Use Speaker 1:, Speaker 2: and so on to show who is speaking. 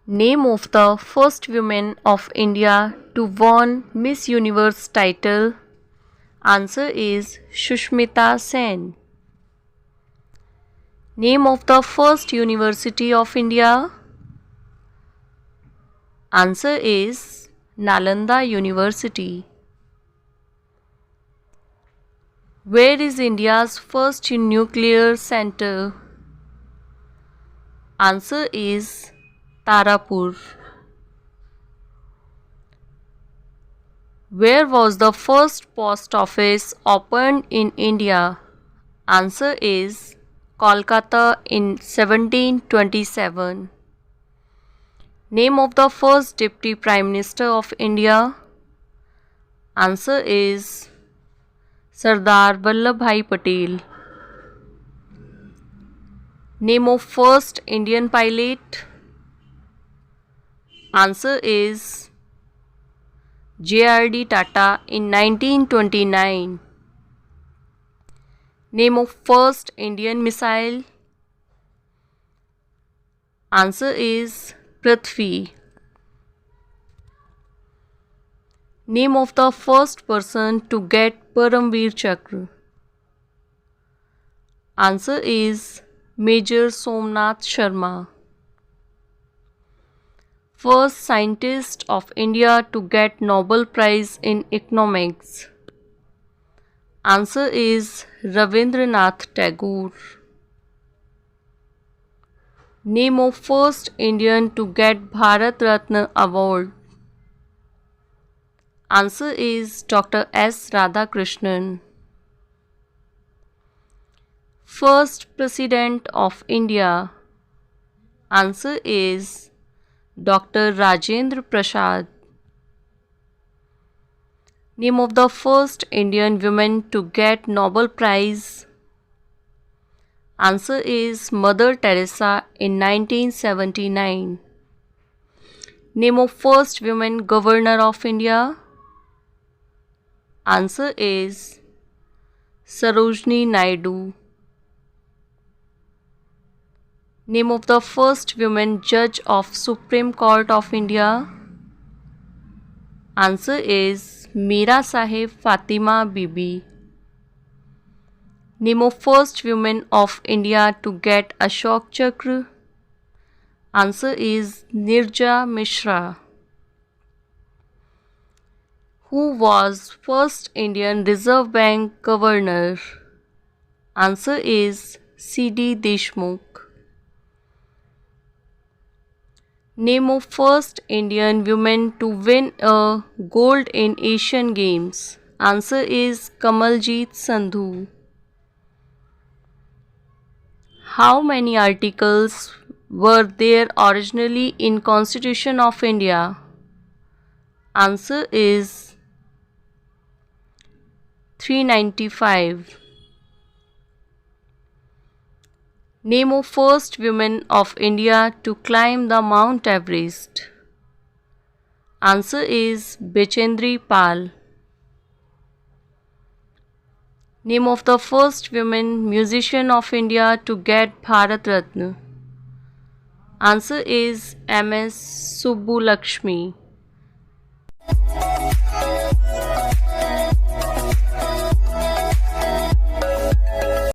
Speaker 1: Name of the first woman of India to won Miss Universe title. Answer is Sushmita Sen. Name of the first University of India. Answer is Nalanda University. Where is India's first nuclear center? Answer is Tarapur. Where was the first post office opened in India? Answer is Kolkata in 1727. Name of the first Deputy Prime Minister of India? Answer is Sardar Vallabhbhai Patel. Name of first Indian pilot? Answer is J.R.D. Tata in 1929. Name of first Indian missile? Answer is Prithvi. Name of the first person to get Paramveer chakra? Answer is Major Somnath Sharma. First scientist of India to get Nobel Prize in Economics? Answer is Rabindranath Tagore. Name of first Indian to get Bharat Ratna award? Answer is Dr. S. Radhakrishnan. First President of India? Answer is Dr. Rajendra Prasad. Name of the first Indian woman to get Nobel Prize? Answer is Mother Teresa in 1979. Name of first woman Governor of India? Answer is Sarojini Naidu. Name of the first woman Judge of Supreme Court of India? Answer is Meera Sahib Fatima Bibi. Name of first woman of India to get Ashok chakra? Answer is Nirja Mishra. Who was first Indian Reserve Bank Governor? Answer is D Deshmukh. Name of first Indian woman to win a gold in Asian Games? Answer is Kamaljeet Sandhu. How many articles were there originally in Constitution of India? Answer is 395. Name of first woman of India to climb the Mount Everest? Answer is Bachendri Pal. Name of the first woman musician of India to get Bharat Ratna? Answer is MS Subbulakshmi.